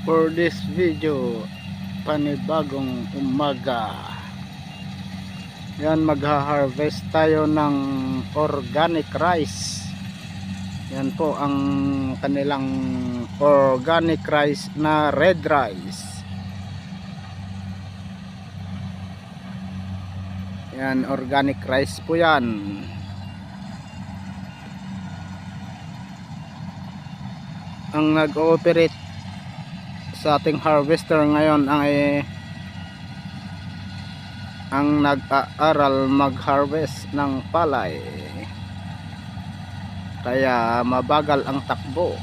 For this video, panibagong umaga. Yan, magha-harvest tayo ng organic rice. Yan po ang kanilang organic rice na red rice. Yan, organic rice po yan. Ang nag-ooperate sa ating harvester ngayon ang nag-aaral mag-harvest ng palay, kaya mabagal ang takbo.